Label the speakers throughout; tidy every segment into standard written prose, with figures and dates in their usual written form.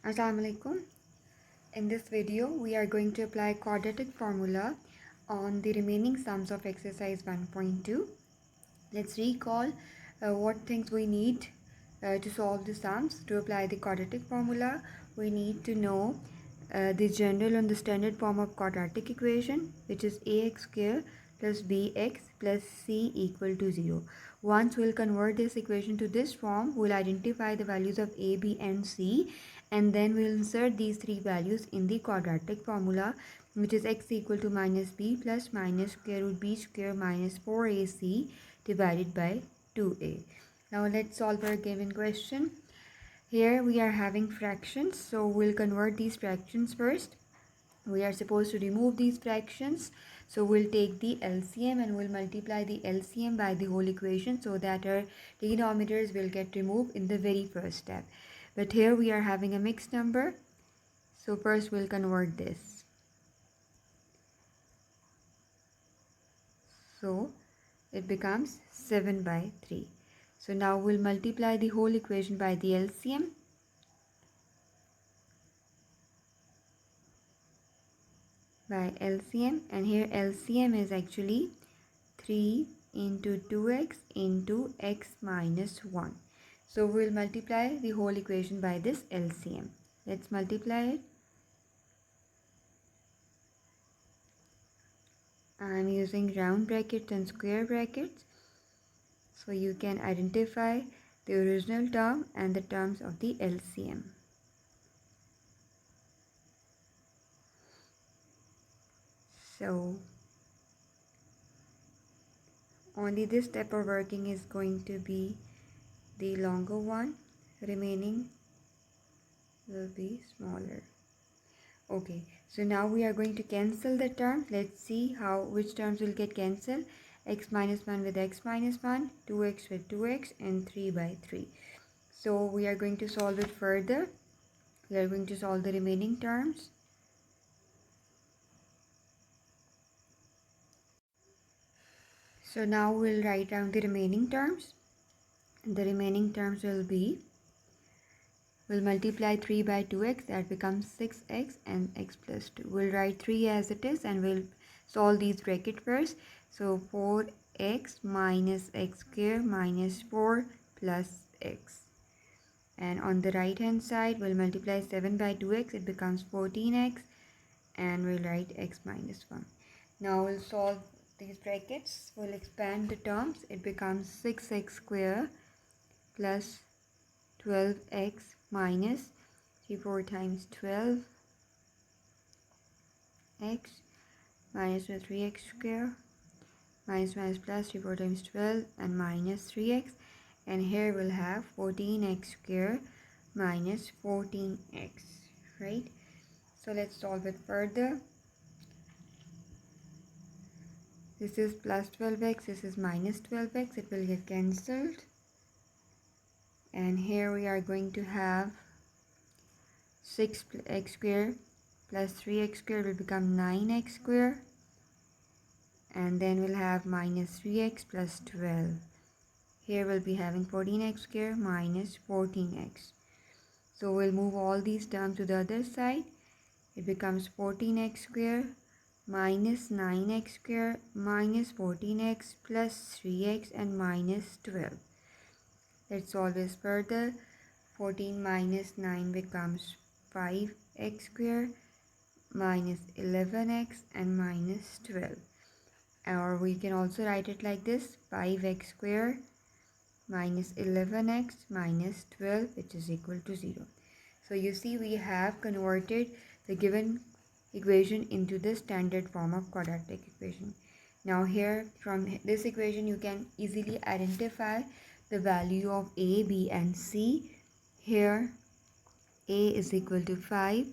Speaker 1: Assalamu alaikum. In this video, we are going to apply quadratic formula on the remaining sums of exercise 1.2. Let's recall what things we need to solve the sums. To apply the quadratic formula, we need to know the general and the standard form of quadratic equation, which is ax square plus bx plus c equal to 0. Once we'll convert this equation to this form, we'll identify the values of a, b and c, and then we'll insert these three values in the quadratic formula, which is x equal to minus b plus minus square root b square minus 4ac divided by 2a. Now let's solve our given question. Here we are having fractions, so we'll convert these fractions first. We are supposed to remove these fractions, so we'll take the LCM and we'll multiply the LCM by the whole equation so that our denominators will get removed in the very first step. But here we are having a mixed number, so first we'll convert this. So it becomes 7 by 3. So now we'll multiply the whole equation by the LCM. And here LCM is actually 3 into 2x into x minus 1. So we'll multiply the whole equation by this LCM. Let's multiply it. I'm using round brackets and square brackets, so you can identify the original term and the terms of the LCM. So only this step of working is going to be the longer one, remaining will be smaller. Okay, so now we are going to cancel the terms. Let's see which terms will get cancelled. X minus 1 with x minus 1, 2x with 2x, and 3 by 3. So we are going to solve it further. We are going to solve the remaining terms. So now we'll write down the remaining terms. The remaining terms will be, we'll multiply 3 by 2x, that becomes 6x and x plus 2. We'll write 3 as it is and we'll solve these brackets first. So 4x minus x square minus 4 plus x. And on the right hand side, we'll multiply 7 by 2x, it becomes 14x, and we'll write x minus 1. Now we'll solve these brackets. We'll expand the terms. It becomes 6x square plus 12x minus 3 4 times 12x minus 3x square minus plus 3 4 times 12 and minus 3x, and here we'll have 14x square minus 14x, right? So let's solve it further. This is plus 12x, this is minus 12x, it will get cancelled. And here we are going to have 6x square plus 3x square will become 9x square. And then we'll have minus 3x plus 12. Here we'll be having 14x square minus 14x. So we'll move all these terms to the other side. It becomes 14x square minus 9x square minus 14x plus 3x and minus 12. Let's solve this further. 14 minus 9 becomes 5x square minus 11x and minus 12. Or we can also write it like this: 5x square minus 11x minus 12, which is equal to 0. So you see we have converted the given equation into the standard form of quadratic equation. Now here from this equation you can easily identify the value of a, b and c. Here a is equal to 5,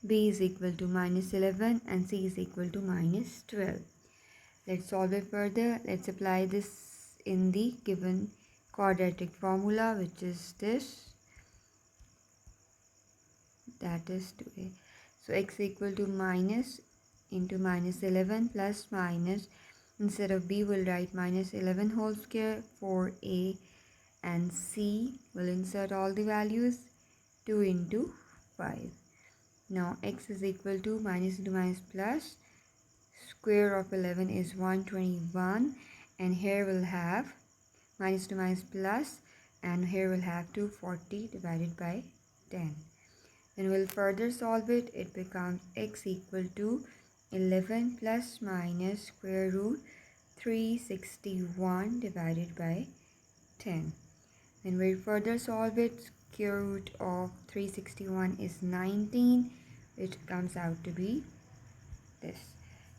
Speaker 1: b is equal to minus 11 and c is equal to minus 12. Let's solve it further. Let's apply this in the given quadratic formula, which is this, that is 2a. So x equal to minus into minus 11 plus minus, instead of b we'll write minus 11 whole square. For a and c we'll insert all the values. 2 into 5. Now x is equal to minus into minus plus. Square of 11 is 121, and here we'll have minus to minus plus, and here we'll have 240 divided by 10. Then we'll further solve it. It becomes x equal to 11 plus minus square root 361 divided by 10. Then we'll further solve it. Square root of 361 is 19, which comes out to be this.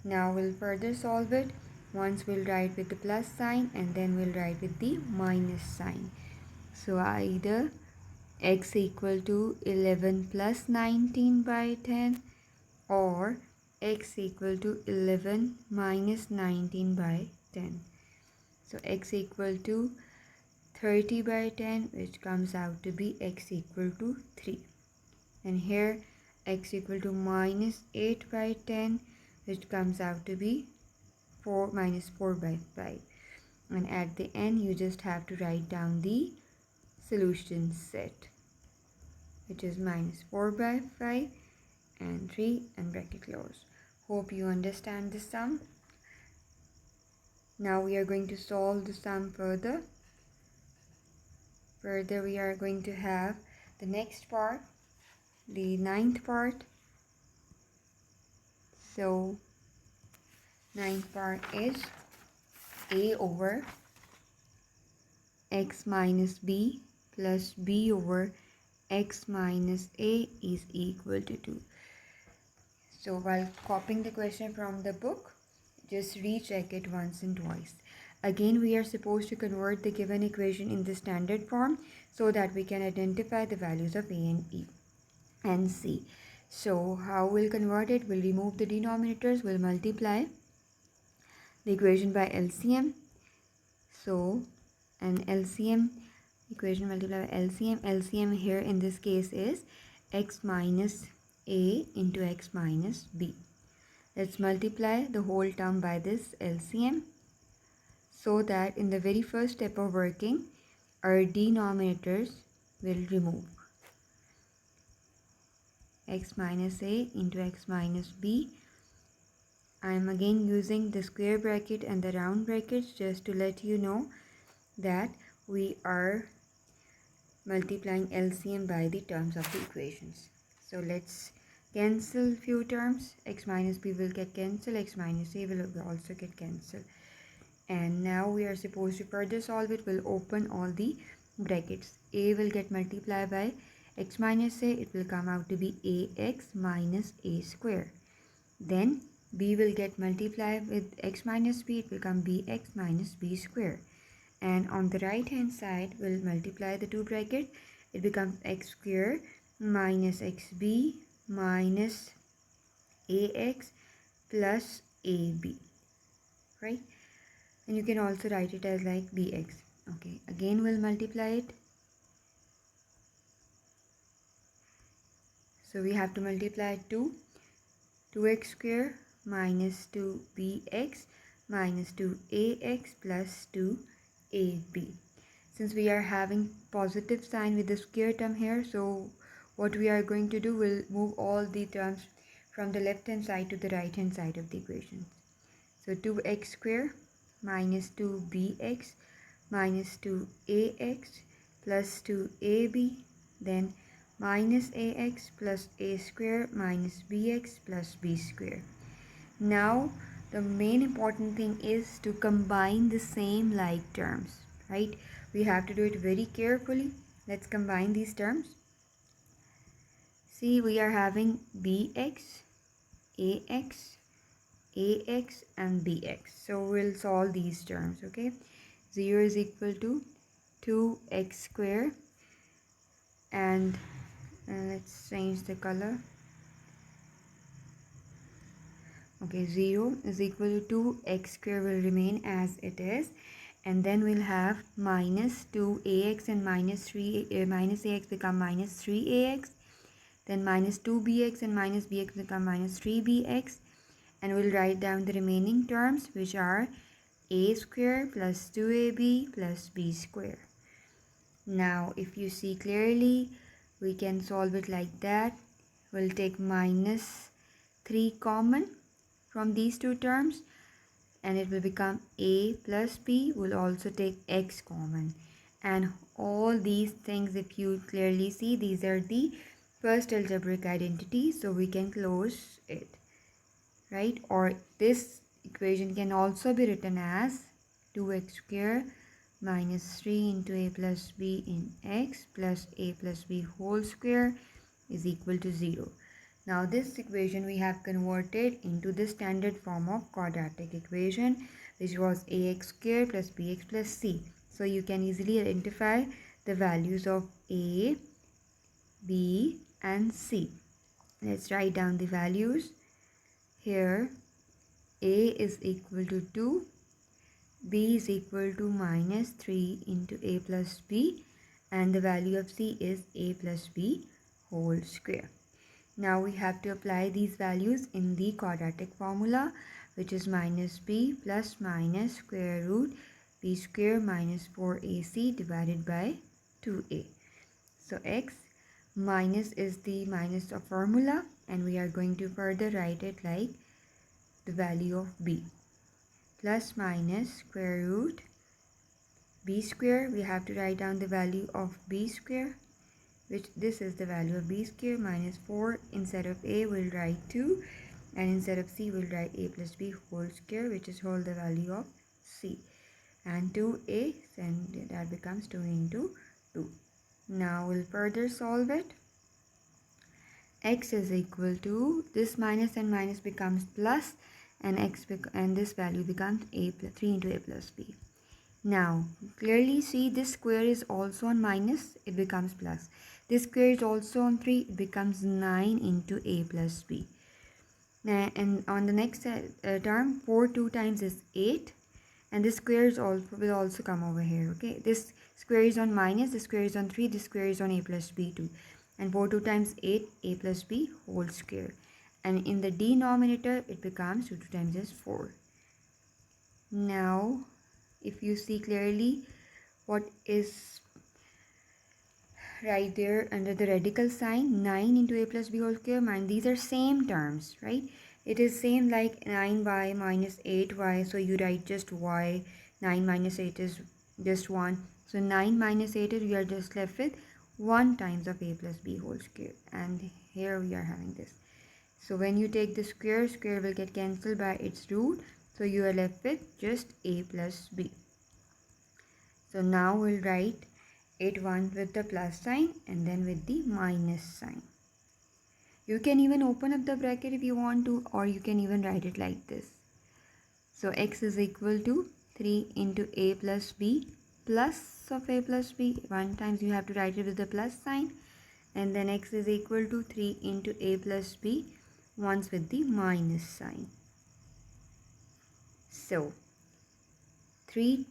Speaker 1: Now we'll further solve it. Once we'll write with the plus sign, and then we'll write with the minus sign. So either x equal to 11 plus 19 by 10, or x equal to 11 minus 19 by 10. So x equal to 30 by 10, which comes out to be x equal to 3. And here x equal to minus 8 by 10, which comes out to be 4 minus 4 by 5. And at the end you just have to write down the solution set, which is minus 4 by 5 and 3 and bracket close. Hope you understand the sum. Now we are going to solve the sum further. Further we are going to have the next part, the ninth part. So ninth part is a over x minus b plus b over x minus a is equal to 2. So while copying the question from the book, just recheck it once and twice. Again, we are supposed to convert the given equation in the standard form so that we can identify the values of a and e and c. So how we'll convert it? We'll remove the denominators, we'll multiply the equation by LCM. So an LCM equation multiplied by LCM. LCM here in this case is x minus a into x minus b. Let's multiply the whole term by this LCM so that in the very first step of working, our denominators will remove. X minus a into x minus b. I am again using the square bracket and the round brackets just to let you know that we are multiplying LCM by the terms of the equations. So let's cancel few terms. X minus b will get cancelled, x minus a will also get cancelled. And now we are supposed to further solve it. We'll open all the brackets. A will get multiplied by x minus a, it will come out to be ax minus a square. Then b will get multiplied with x minus b, it will become bx minus b square. And on the right hand side, we'll multiply the two brackets. It becomes x square minus xb minus ax plus ab, right? And you can also write it as like bx. Okay, again we'll multiply it. So we have to multiply 2x square minus 2bx minus 2ax plus 2ab. Since we are having positive sign with the square term here, so what we are going to do, we'll move all the terms from the left hand side to the right hand side of the equation. So 2x square minus 2bx minus 2ax plus 2ab, then minus ax plus a square minus bx plus b square. Now the main important thing is to combine the same like terms, right? We have to do it very carefully. Let's combine these terms. See, we are having bx, ax, and bx. So we'll solve these terms, okay? 0 is equal to 2x square, and let's change the color. Okay, 0 is equal to 2x square will remain as it is, and then we'll have minus 2ax and minus 3 minus ax become minus 3ax, then minus 2bx and minus bx become minus 3bx, and we'll write down the remaining terms, which are a square plus 2ab plus b square. Now if you see clearly, we can solve it like that. We'll take minus 3 common from these two terms, and it will become a plus b. We'll also take x common, and all these things, if you clearly see, these are the first algebraic identity, so we can close it, right? Or this equation can also be written as 2x square minus 3 into a plus b in x plus a plus b whole square is equal to 0. Now this equation we have converted into the standard form of quadratic equation, which was ax square plus bx plus c. So you can easily identify the values of a, b and c. Let's write down the values. Here a is equal to 2, b is equal to minus 3 into a plus b, and the value of c is a plus b whole square. Now we have to apply these values in the quadratic formula, which is minus b plus minus square root b square minus 4ac divided by 2a. So x minus is the minus of formula, and we are going to further write it like the value of b. Plus minus square root b square, we have to write down the value of b square, which this is the value of b square, minus 4. Instead of a we'll write 2, and instead of c we'll write a plus b whole square, which is whole the value of c, and 2a, and that becomes 2 into 2. Now we'll further solve it. X is equal to, this minus and minus becomes plus, and and this value becomes 3 into a plus b. Now clearly see, this square is also on minus, it becomes plus. This square is also on 3, it becomes 9 into a plus b. And on the next term, 4 2 times is 8, and this square is will also come over here. Okay, this square is on minus, this square is on 3, this square is on a plus b too, and 4 2 times 8, a plus b whole square, and in the denominator it becomes 2 2 times is 4. Now if you see clearly what is right there under the radical sign, 9 into a plus b whole square, and these are same terms, right? It is same like 9y minus 8y, so you write just y. 9 minus 8 is just 1, so 9 minus 8 is, we are just left with 1 times of a plus b whole square, and here we are having this. So when you take the square, square will get cancelled by its root, so you are left with just a plus b. So now we'll write it once with the plus sign and then with the minus sign. You can even open up the bracket if you want to, or you can even write it like this. So x is equal to 3 into a plus b plus of a plus b. One times you have to write it with the plus sign, and then x is equal to 3 into a plus b once with the minus sign. So 3,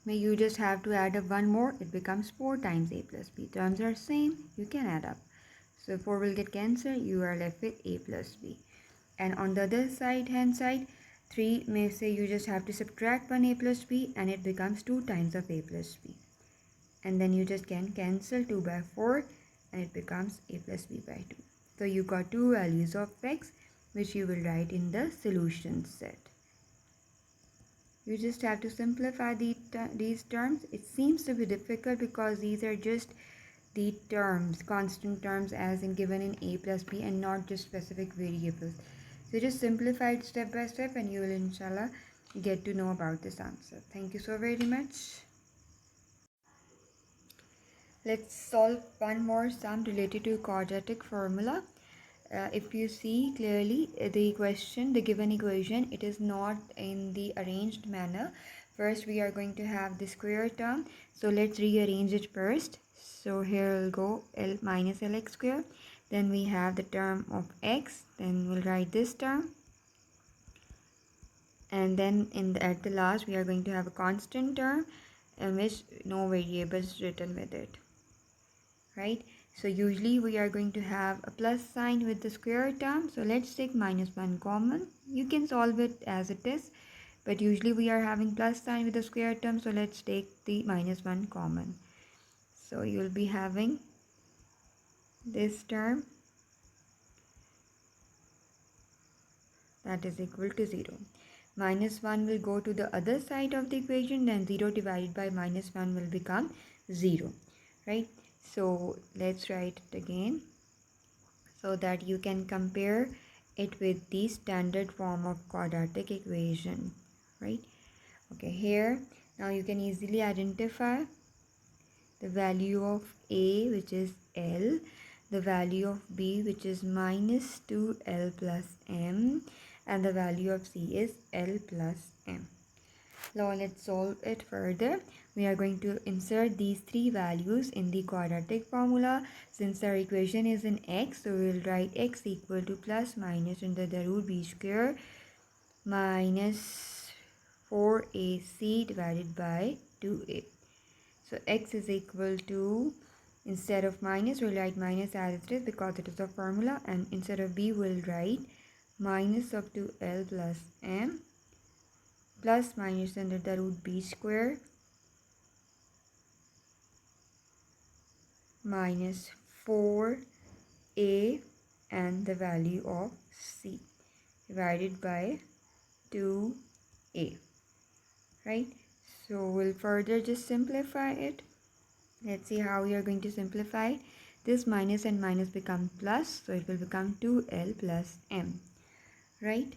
Speaker 1: you just have to add up one more, it becomes 4 times a plus b. Terms are same, you can add up. So 4 will get cancelled, you are left with a plus b. And on the other hand side, 3 may say you just have to subtract 1 a plus b, and it becomes 2 times of a plus b. And then you just can cancel 2 by 4, and it becomes a plus b by 2. So you got two values of x, which you will write in the solution set. You just have to simplify these terms. It seems to be difficult because these are just the terms, constant terms as in given in a plus b, and not just specific variables. So just simplify it step by step, and you will inshallah get to know about this answer. Thank you so very much. Let's solve one more sum related to quadratic formula. If you see clearly the question, the given equation, it is not in the arranged manner. First we are going to have the square term, so let's rearrange it first. So here we'll go L minus Lx square, then we have the term of x, then we'll write this term, and then at the last we are going to have a constant term in which no variables written with it, right? So usually we are going to have a plus sign with the square term, so let's take minus 1 common. You can solve it as it is, but usually we are having plus sign with the square term, so let's take the minus 1 common. So you'll be having this term, that is equal to 0. Minus 1 will go to the other side of the equation, then 0 divided by minus 1 will become 0, right? So let's write it again so that you can compare it with the standard form of quadratic equation, right? Okay, here now you can easily identify the value of a, which is L, the value of b, which is minus 2L plus m, and the value of c is L plus m. Now let's solve it further. We are going to insert these three values in the quadratic formula. Since our equation is in x, so we will write x equal to plus minus under the root b square minus 4ac divided by 2a. So x is equal to, instead of minus, we'll write minus as it is because it is a formula, and instead of b, we'll write minus of 2L plus m plus minus under the root b square minus 4a and the value of c divided by 2a, right? So we'll further just simplify it. Let's see how we are going to simplify. This minus and minus become plus, so it will become 2L plus m, right?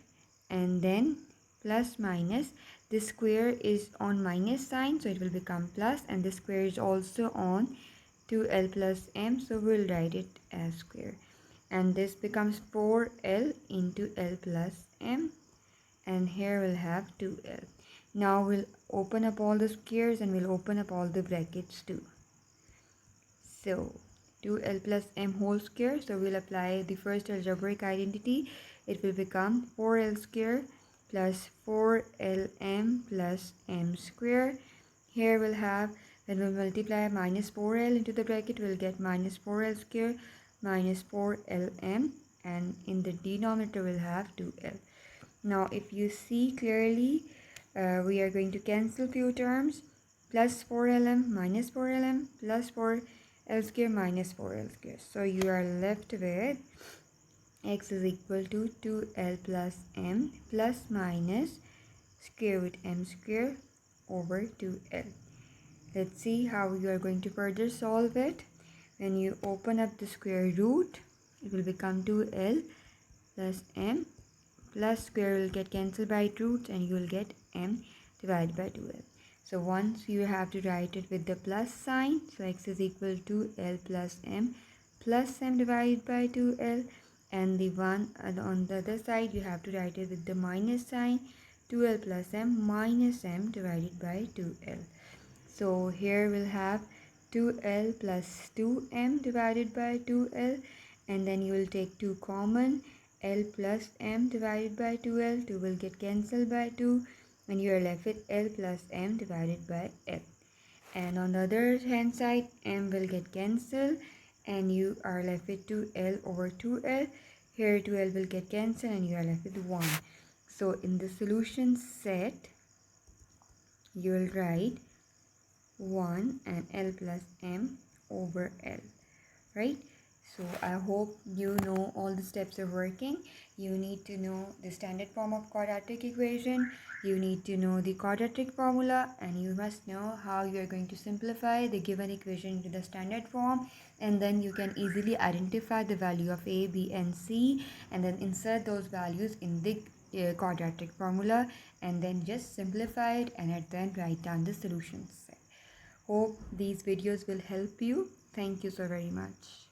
Speaker 1: And then plus minus, this square is on minus sign, so it will become plus, and this square is also on 2L plus m, so we'll write it as square, and this becomes 4L into L plus m, and here we'll have 2L. Now we'll open up all the squares and we'll open up all the brackets too. So 2L plus m whole square, so we'll apply the first algebraic identity. It will become 4L square plus 4LM plus m square. Here we'll have, when we multiply minus 4L into the bracket, we'll get minus 4L square minus 4LM, and in the denominator we'll have 2L. Now if you see clearly, we are going to cancel few terms. Plus 4LM minus 4LM plus 4L square minus 4L square. So you are left with x is equal to 2L plus m plus minus square root m square over 2L. Let's see how you are going to further solve it. When you open up the square root, it will become 2L plus m plus square will get cancelled by roots, and you will get m divided by 2L. So once you have to write it with the plus sign, so x is equal to L plus m divided by 2L, and the one on the other side you have to write it with the minus sign, 2L plus m minus m divided by 2L. So here we'll have 2L plus 2m divided by 2L, and then you will take 2 common, L plus m divided by 2L, 2 will get cancelled by 2, and you are left with L plus m divided by L. And on the other hand side, m will get cancelled, and you are left with 2L over 2L. Here 2L will get cancelled, and you are left with 1. So in the solution set, you will write 1 and L plus m over L, right? So I hope you know all the steps of working. You need to know the standard form of quadratic equation, you need to know the quadratic formula, and you must know how you are going to simplify the given equation into the standard form, and then you can easily identify the value of a, b and c, and then insert those values in the quadratic formula, and then just simplify it, and at the end write down the solution set. Hope these videos will help you. Thank you so very much.